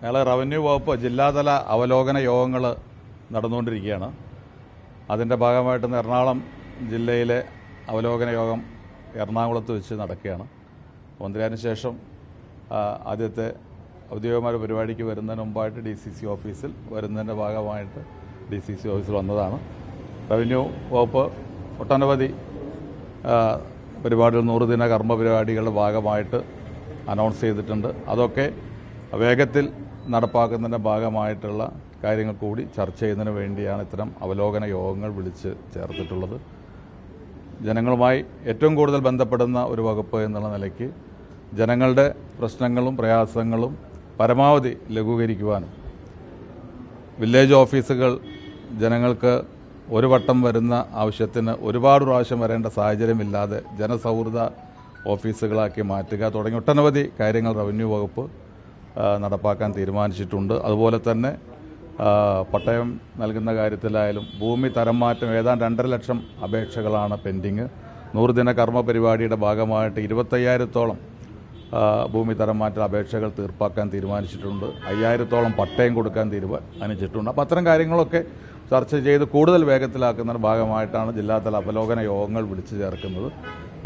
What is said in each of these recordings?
ഞങ്ങൾ റവന്യൂ വകുപ്പ് ജില്ലാതല അവലോകന യോഗങ്ങൾ നടന്നുകൊണ്ടിരിക്കുകയാണ്. അതിൻ്റെ ഭാഗമായിട്ട് എറണാകുളം ജില്ലയിലെ അവലോകന യോഗം എറണാകുളത്ത് വെച്ച് നടക്കുകയാണ്. മന്ത്രിയായതിനു ശേഷം ആദ്യത്തെ ഔദ്യോഗികമായ പരിപാടിക്ക് വരുന്നതിന് മുമ്പായിട്ട് DCC ഓഫീസിൽ വരുന്നതിൻ്റെ ഭാഗമായിട്ട് DCC ഓഫീസിൽ വന്നതാണ്. റവന്യൂ വകുപ്പ് ഒട്ടനവധി പരിപാടികൾ 100 ദിന കർമ്മ പരിപാടികളുടെ ഭാഗമായിട്ട് അനൗൺസ് ചെയ്തിട്ടുണ്ട്. അതൊക്കെ വേഗത്തിൽ നടപ്പാക്കുന്നതിൻ്റെ ഭാഗമായിട്ടുള്ള കാര്യങ്ങൾ കൂടി ചർച്ച ചെയ്യുന്നതിന് വേണ്ടിയാണ് ഇത്തരം അവലോകന യോഗങ്ങൾ വിളിച്ച് ചേർത്തിട്ടുള്ളത്. ജനങ്ങളുമായി ഏറ്റവും കൂടുതൽ ബന്ധപ്പെടുന്ന ഒരു വകുപ്പ് എന്നുള്ള നിലയ്ക്ക് ജനങ്ങളുടെ പ്രശ്നങ്ങളും പ്രയാസങ്ങളും പരമാവധി ലഘൂകരിക്കുവാനും വില്ലേജ് ഓഫീസുകൾ ജനങ്ങൾക്ക് ഒരു വട്ടം വരുന്ന ആവശ്യത്തിന് ഒരുപാട് പ്രാവശ്യം വരേണ്ട സാഹചര്യമില്ലാതെ ജനസൗഹൃദ ഓഫീസുകളാക്കി മാറ്റുക തുടങ്ങി ഒട്ടനവധി കാര്യങ്ങൾ റവന്യൂ വകുപ്പ് നടപ്പാക്കാൻ തീരുമാനിച്ചിട്ടുണ്ട്. അതുപോലെ തന്നെ പട്ടയം നൽകുന്ന കാര്യത്തിലായാലും ഭൂമി തരം മാറ്റം ഏതാണ്ട് 2.5 ലക്ഷം അപേക്ഷകളാണ് പെൻഡിങ്. 100 ദിന കർമ്മ പരിപാടിയുടെ ഭാഗമായിട്ട് 25,000-ഓളം ഭൂമി തരം മാറ്റ അപേക്ഷകൾ തീർപ്പാക്കാൻ തീരുമാനിച്ചിട്ടുണ്ട്. 5,000-ഓളം പട്ടയം കൊടുക്കാൻ തീരുമാനിച്ചിട്ടുണ്ട്. അപ്പോൾ അത്തരം കാര്യങ്ങളൊക്കെ ചർച്ച ചെയ്ത് കൂടുതൽ വേഗത്തിലാക്കുന്നതിന് ഭാഗമായിട്ടാണ് ജില്ലാതല അവലോകന യോഗങ്ങൾ വിളിച്ചു ചേർക്കുന്നത്.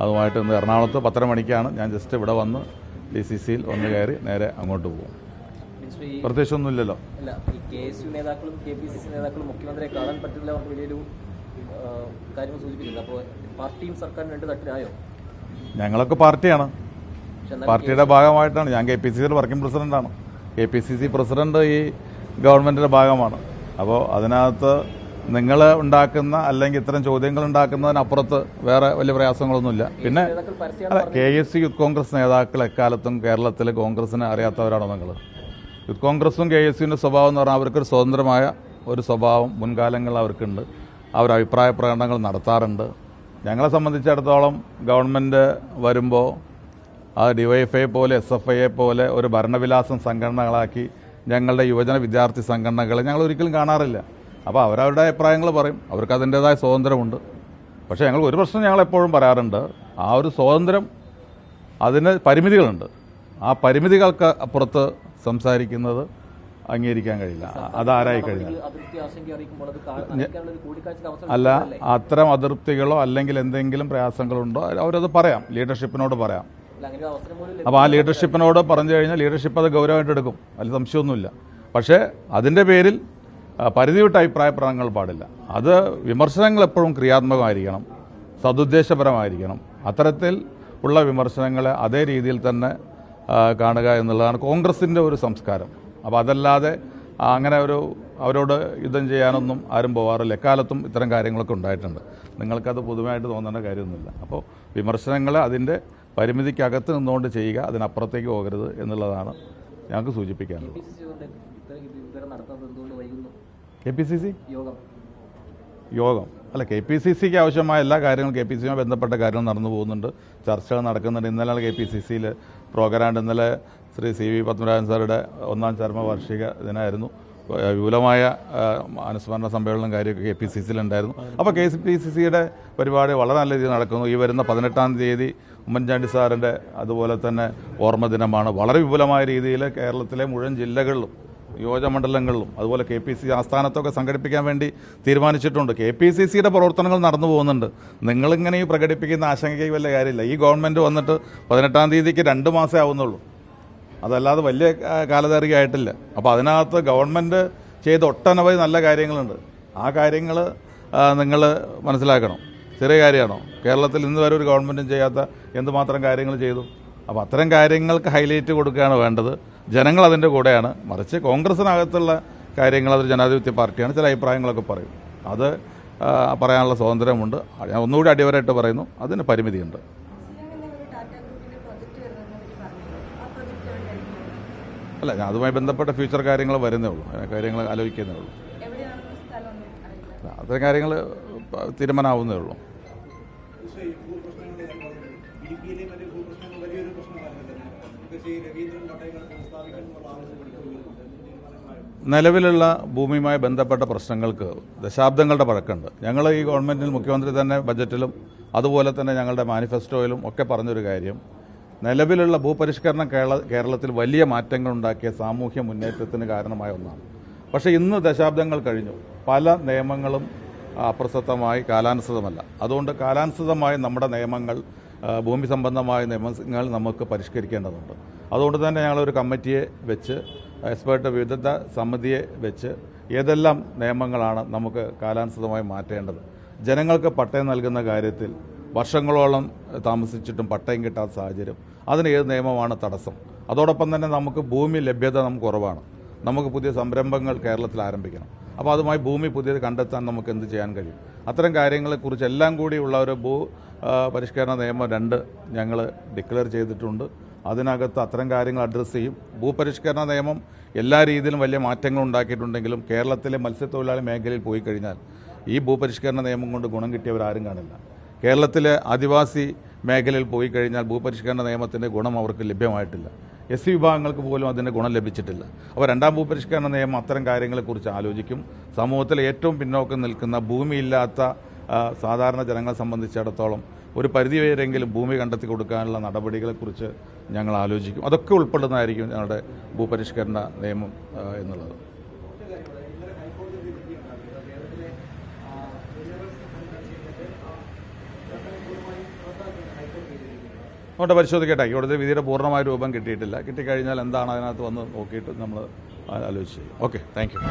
അതുമായിട്ട് ഇന്ന് എറണാകുളത്ത് 10:30 മണിക്കാണ്. ഞാൻ ജസ്റ്റ് ഇവിടെ വന്ന് DCCയിൽ ഒന്ന് കയറി നേരെ അങ്ങോട്ട് പോകും. പ്രത്യേകിച്ചൊന്നുമില്ലല്ലോ. നേതാക്കളും KPCC നേതാക്കളും മുഖ്യമന്ത്രിയെ കാണാൻ പറ്റില്ല വലിയൊരു കാര്യം സൂചിപ്പിക്കുന്നത്. അപ്പോൾ പാർട്ടിയും സർക്കാരും രണ്ട് തട്ടിലായോ? ഞങ്ങളൊക്കെ പാർട്ടിയാണ്, പാർട്ടിയുടെ ഭാഗമായിട്ടാണ്. ഞാൻ KPCCയുടെ വർക്കിംഗ് പ്രസിഡന്റാണ്. KPCC പ്രസിഡന്റ് ഈ ഗവൺമെന്റിന്റെ ഭാഗമാണ്. അപ്പോൾ അതിനകത്ത് നിങ്ങൾ ഉണ്ടാക്കുന്ന അല്ലെങ്കിൽ ഇത്തരം ചോദ്യങ്ങൾ ഉണ്ടാക്കുന്നതിനപ്പുറത്ത് വേറെ വലിയ പ്രയാസങ്ങളൊന്നുമില്ല. പിന്നെ KSU യൂത്ത് കോൺഗ്രസ് നേതാക്കൾ എക്കാലത്തും കേരളത്തിൽ കോൺഗ്രസിനെ അറിയാത്തവരാണോ നിങ്ങൾ? യൂത്ത് കോൺഗ്രസും KSUവിൻ്റെ സ്വഭാവം എന്ന് പറഞ്ഞാൽ അവർക്കൊരു സ്വതന്ത്രമായ ഒരു സ്വഭാവം മുൻകാലങ്ങളിൽ അവർക്കുണ്ട്. അവർ അഭിപ്രായ പ്രകടനങ്ങൾ നടത്താറുണ്ട്. ഞങ്ങളെ സംബന്ധിച്ചിടത്തോളം ഗവൺമെൻറ് വരുമ്പോൾ അത് DYFI പോലെ SFI പോലെ ഒരു ഭരണവിലാസം സംഘടനകളാക്കി ഞങ്ങളുടെ യുവജന വിദ്യാർത്ഥി സംഘടനകളെ ഞങ്ങൾ ഒരിക്കലും കാണാറില്ല. അപ്പോൾ അവരവരുടെ അഭിപ്രായങ്ങൾ പറയും, അവർക്ക് അതിൻ്റേതായ സ്വാതന്ത്ര്യമുണ്ട്. പക്ഷേ ഞങ്ങൾ ഒരു പ്രശ്നം ഞങ്ങളെപ്പോഴും പറയാറുണ്ട്, ആ ഒരു സ്വാതന്ത്ര്യം അതിന് പരിമിതികളുണ്ട്. ആ പരിമിതികൾക്ക് അപ്പുറത്ത് സംസാരിക്കുന്നത് അംഗീകരിക്കാൻ കഴിയില്ല. അതാരായി കഴിഞ്ഞാൽ അല്ല, അത്തരം അതൃപ്തികളോ അല്ലെങ്കിൽ എന്തെങ്കിലും പ്രയാസങ്ങളുണ്ടോ അവരത് പറയാം, ലീഡർഷിപ്പിനോട് പറയാം. അപ്പോൾ ആ ലീഡർഷിപ്പിനോട് പറഞ്ഞു കഴിഞ്ഞാൽ ലീഡർഷിപ്പ് അത് ഗൗരവമായിട്ട് എടുക്കും, അതിൽ സംശയമൊന്നുമില്ല. പക്ഷേ അതിൻ്റെ പേരിൽ പരിധിവിട്ട അഭിപ്രായ പ്രകടനങ്ങൾ പാടില്ല. അത് വിമർശനങ്ങൾ എപ്പോഴും ക്രിയാത്മകമായിരിക്കണം, സതുദ്ദേശപരമായിരിക്കണം. അത്തരത്തിൽ ഉള്ള വിമർശനങ്ങളെ അതേ രീതിയിൽ തന്നെ കാണുക എന്നുള്ളതാണ് കോൺഗ്രസിൻ്റെ ഒരു സംസ്കാരം. അപ്പോൾ അതല്ലാതെ അങ്ങനെ അവരോട് യുദ്ധം ചെയ്യാനൊന്നും ആരും പോകാറില്ല. എക്കാലത്തും ഇത്തരം കാര്യങ്ങളൊക്കെ ഉണ്ടായിട്ടുണ്ട്. നിങ്ങൾക്കത് പുതുമയായിട്ട് തോന്നേണ്ട കാര്യമൊന്നുമില്ല. അപ്പോൾ വിമർശനങ്ങളെ അതിൻ്റെ പരിമിതിക്കകത്ത് നിന്നുകൊണ്ട് ചെയ്യുക, അതിനപ്പുറത്തേക്ക് പോകരുത് എന്നുള്ളതാണ് ഞങ്ങൾക്ക് സൂചിപ്പിക്കാനുള്ളത്. KPCC യോഗം അല്ല, KPCCക്ക് ആവശ്യമായ എല്ലാ കാര്യങ്ങളും KPCCയുമായി ബന്ധപ്പെട്ട കാര്യങ്ങൾ നടന്നു പോകുന്നുണ്ട്, ചർച്ചകൾ നടക്കുന്നുണ്ട്. ഇന്നലെ KPCCയിൽ പ്രോഗ്രാം, ഇന്നലെ ശ്രീ CV പത്മനാഭൻ സാറുടെ 1ാം ചരമവാർഷിക ദിനമായിരുന്നു. വിപുലമായ അനുസ്മരണ സമ്മേളനം കാര്യമൊക്കെ KPCCയിലുണ്ടായിരുന്നു. അപ്പോൾ KPCCയുടെ പരിപാടി വളരെ നല്ല രീതിയിൽ നടക്കുന്നു. ഈ വരുന്ന 18-ാം തീയതി ഉമ്മൻചാണ്ടി സാറിൻ്റെ അതുപോലെ തന്നെ ഓർമ്മ ദിനമാണ്. വളരെ വിപുലമായ രീതിയിൽ കേരളത്തിലെ മുഴുവൻ ജില്ലകളിലും നിയോജകമണ്ഡലങ്ങളിലും അതുപോലെ KPCC ആസ്ഥാനത്തൊക്കെ സംഘടിപ്പിക്കാൻ വേണ്ടി തീരുമാനിച്ചിട്ടുണ്ട്. KPCCയുടെ പ്രവർത്തനങ്ങൾ നടന്നു പോകുന്നുണ്ട്. നിങ്ങളിങ്ങനെ ഈ പ്രകടിപ്പിക്കുന്ന ആശങ്കയ്ക്ക് വല്ല കാര്യമില്ല. ഈ ഗവൺമെൻറ് വന്നിട്ട് 18-ാം തീയതിക്ക് 2 മാസമേ ആവുന്നുള്ളൂ, അതല്ലാതെ വലിയ കാലദൈർഘ്യമായിട്ടില്ല. അപ്പോൾ അതിനകത്ത് ഗവൺമെൻറ് ചെയ്ത ഒട്ടനവധി നല്ല കാര്യങ്ങളുണ്ട്. ആ കാര്യങ്ങൾ നിങ്ങൾ മനസ്സിലാക്കണം. ചെറിയ കാര്യമാണോ? കേരളത്തിൽ ഇന്ന് വരെ ഒരു ഗവൺമെൻറ്റും ചെയ്യാത്ത എന്തുമാത്രം കാര്യങ്ങൾ ചെയ്തു. അപ്പോൾ അത്തരം കാര്യങ്ങൾക്ക് ഹൈലൈറ്റ് കൊടുക്കുകയാണ് വേണ്ടത്. ജനങ്ങൾ അതിൻ്റെ കൂടെയാണ്. മറിച്ച് കോൺഗ്രസിനകത്തുള്ള കാര്യങ്ങൾ, അതൊരു ജനാധിപത്യ പാർട്ടിയാണ്, ചില അഭിപ്രായങ്ങളൊക്കെ പറയും. അത് പറയാനുള്ള സ്വാതന്ത്ര്യമുണ്ട്. ഞാൻ ഒന്നുകൂടി അടിവരായിട്ട് പറയുന്നു, അതിന് പരിമിതിയുണ്ട്. അല്ല, ഞാൻ അതുമായി ബന്ധപ്പെട്ട ഫ്യൂച്ചർ കാര്യങ്ങൾ വരുന്നേ ഉള്ളൂ, കാര്യങ്ങൾ ആലോചിക്കുന്നേ ഉള്ളൂ. അത്തരം കാര്യങ്ങൾ തീരുമാനമാവുന്നേ ഉള്ളൂ. നിലവിലുള്ള ഭൂമിയുമായി ബന്ധപ്പെട്ട പ്രശ്നങ്ങൾക്ക് ദശാബ്ദങ്ങളുടെ പഴക്കമുണ്ട്. ഞങ്ങൾ ഈ ഗവൺമെൻറ്റിൽ മുഖ്യമന്ത്രി തന്നെ ബജറ്റിലും അതുപോലെ തന്നെ ഞങ്ങളുടെ മാനിഫെസ്റ്റോയിലും ഒക്കെ പറഞ്ഞൊരു കാര്യം, നിലവിലുള്ള ഭൂപരിഷ്കരണം കേരളത്തിൽ വലിയ മാറ്റങ്ങൾ ഉണ്ടാക്കിയ സാമൂഹ്യ മുന്നേറ്റത്തിന് കാരണമായ ഒന്നാണ്. പക്ഷേ ഇന്ന് ദശാബ്ദങ്ങൾ കഴിഞ്ഞു, പല നിയമങ്ങളും അപ്രസക്തമായി കാലാനുസൃതമല്ല. അതുകൊണ്ട് കാലാനുസൃതമായ നമ്മുടെ നിയമങ്ങൾ, ഭൂമി സംബന്ധമായ നിയമങ്ങൾ നമുക്ക് പരിഷ്കരിക്കേണ്ടതുണ്ട്. അതുകൊണ്ട് തന്നെ ഞങ്ങളൊരു കമ്മിറ്റിയെ വെച്ച്, എക്സ്പേർട്ട് വിദഗ്ധ സമിതിയെ വെച്ച് ഏതെല്ലാം നിയമങ്ങളാണ് നമുക്ക് കാലാനുസൃതമായി മാറ്റേണ്ടത്. ജനങ്ങൾക്ക് പട്ടയം നൽകുന്ന കാര്യത്തിൽ വർഷങ്ങളോളം താമസിച്ചിട്ടും പട്ടയം കിട്ടാത്ത സാഹചര്യം, അതിന് ഏത് നിയമമാണ് തടസ്സം? അതോടൊപ്പം തന്നെ നമുക്ക് ഭൂമി ലഭ്യത നമുക്ക് കുറവാണ്. നമുക്ക് പുതിയ സംരംഭങ്ങൾ കേരളത്തിൽ ആരംഭിക്കണം. അപ്പോൾ അതുമായി ഭൂമി പുതിയത് കണ്ടെത്താൻ നമുക്ക് എന്ത് ചെയ്യാൻ കഴിയും? അത്തരം കാര്യങ്ങളെക്കുറിച്ച് എല്ലാം കൂടിയുള്ള ഒരു പരിഷ്കരണ നിയമം 2 ഞങ്ങൾ ഡിക്ലെയർ ചെയ്തിട്ടുണ്ട്. അതിനകത്ത് അത്തരം കാര്യങ്ങൾ അഡ്രസ്സ് ചെയ്യും. ഭൂപരിഷ്കരണ നിയമം എല്ലാ രീതിയിലും വലിയ മാറ്റങ്ങൾ ഉണ്ടാക്കിയിട്ടുണ്ടെങ്കിലും കേരളത്തിലെ മത്സ്യത്തൊഴിലാളി മേഖലയിൽ പോയി കഴിഞ്ഞാൽ ഈ ഭൂപരിഷ്കരണ നിയമം കൊണ്ട് ഗുണം കിട്ടിയവരാരും കാണില്ല. കേരളത്തിലെ ആദിവാസി മേഖലയിൽ പോയി കഴിഞ്ഞാൽ ഭൂപരിഷ്കരണ നിയമത്തിൻ്റെ ഗുണം അവർക്ക് ലഭ്യമായിട്ടില്ല. SC വിഭാഗങ്ങൾക്ക് പോലും അതിൻ്റെ ഗുണം ലഭിച്ചിട്ടില്ല. അപ്പോൾ 2ാം ഭൂപരിഷ്കരണ നിയമം അത്തരം കാര്യങ്ങളെക്കുറിച്ച് ആലോചിക്കും. സമൂഹത്തിൽ ഏറ്റവും പിന്നോക്കം നിൽക്കുന്ന ഭൂമിയില്ലാത്ത സാധാരണ ജനങ്ങളെ സംബന്ധിച്ചിടത്തോളം ഒരു പരിധിവരെയെങ്കിലും ഭൂമി കണ്ടെത്തി കൊടുക്കാനുള്ള നടപടികളെക്കുറിച്ച് ഞങ്ങൾ ആലോചിക്കും. അതൊക്കെ ഉൾപ്പെടുന്നതായിരിക്കും ഞങ്ങളുടെ ഭൂപരിഷ്കരണ നിയമം എന്നുള്ളത്. അതുകൊണ്ട് പരിശോധിക്കട്ടെ. ഇവിടുത്തെ വിധിയുടെ പൂർണ്ണമായ രൂപം കിട്ടിയിട്ടില്ല. കിട്ടിക്കഴിഞ്ഞാൽ എന്താണ് അതിനകത്ത് വന്ന് നോക്കിയിട്ട് നമ്മൾ ആലോചിച്ച് ചെയ്യും. Okay, thank you.